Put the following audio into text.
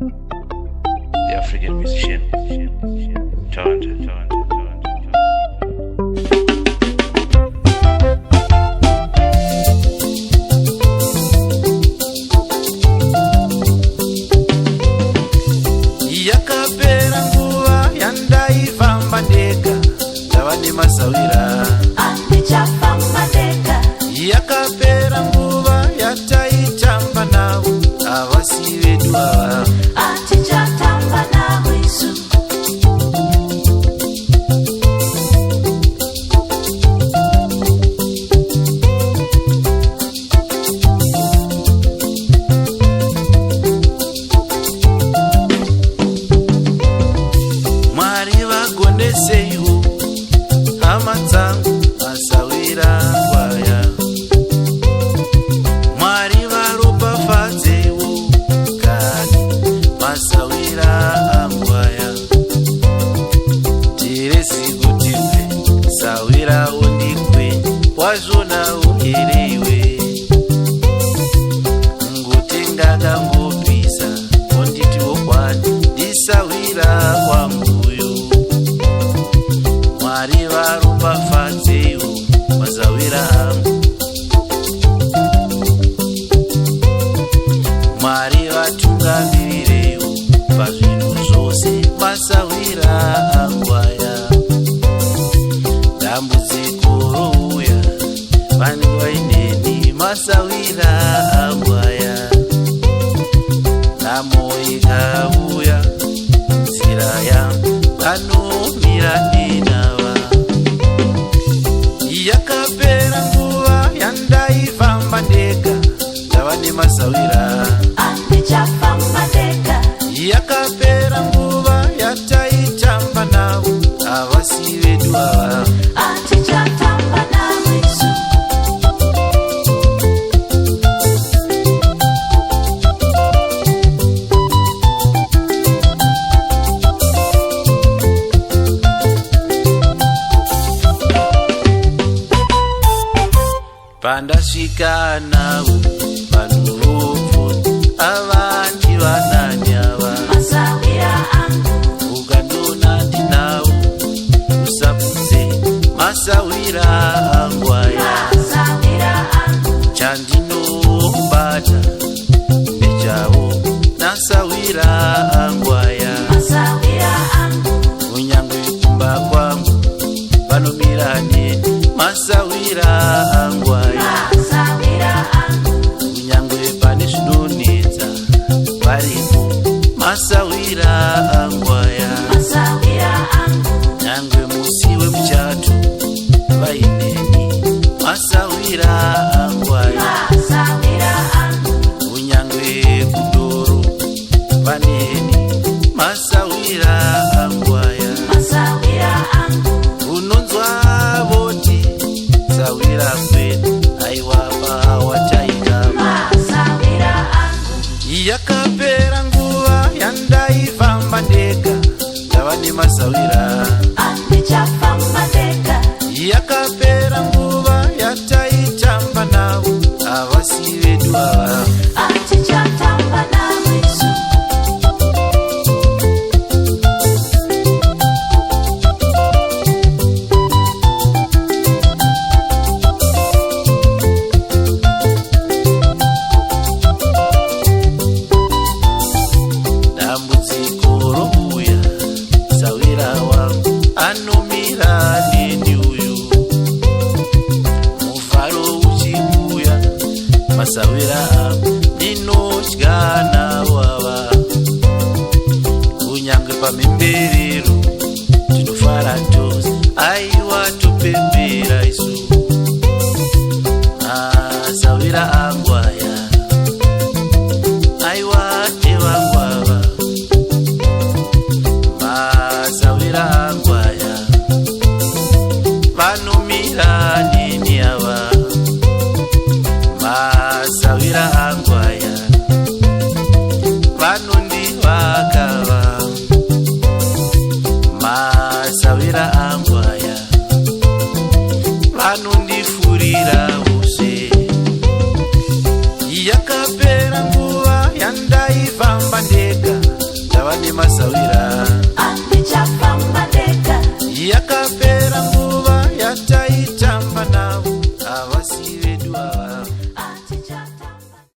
the African musician, talented. Yakapera nguva yandaifamba ndega ndava nemasawira andichafamba ndega. Yakapera nguva yataitamba navo avasi vedu ava Atichatamba navo isu. Mwari vagondeseiwo hama dzangu masawira kwaya. Mwari varopafadzewo kani masawira angwaya. Teresi kuti mve sawirawo ndikwe wazvonawo hereiwe. Ngotenga kangopisa onditiwo kwani ndisawira kwanguyo. Mwari varopafadzewo masawira angu. Mwari vatungamirewo pazvinhu zvose masawira angwaya. Dambudziko rouya vanenge vaineni masawira angwaya. Nhamo ikauya nzira yangu vanomira ndinava. Yakapera nguva yandaifamba ndega ndava nemasawira Andichafamba ndega. Yakapera nguva yataitamba navo avasi vedu ava Atichatamba navo isu. pandasvika navo vanhu vopfuni avandi vanani ava. Masawira angu. Ukandona ndinavo usabvunze masawira angwaya. Masawira angu. Chandinobata ndechavo nasawira angwaya. Masawira angu. Kunyange kumba kwangu vanomira neni masawira angwaya. Masawira angu. Kunyange pane zvinonetsa varipo masawira angwaya. Masawira angu. Nyangwe musi wemuchato vaineni masawira angwaya. Masawira angu. Kunyange kudoro vaneni masawira angwaya. Masawira angu. Unonzwa voti sawira kwedu aiwapa wataita. Masawira angu. Yakapera nguva yandaifamba ndega ndava nemasawira. Andichafamba ndega. Yakapera nguva yataitamba navo avasi vedu ava Atichatamba navo isu. dambudziko rouya sawira wangu anomira neni uyu. Muvharo uchiuya masawira angu ndinotya nawo ava. Kunyange pamhemberero tinofara tose aiwa topembera isu. Masawira angwaya aiwa evangu ava. Masawira angwaya vanomira neni ava. Masawira angwaya vanondivakava. Masawira angwaya vanondifurira use. Yakapera nguva yandaifamba ndega avani masawira andichafamba ndega yakapera nguva yataitamba navo avasiya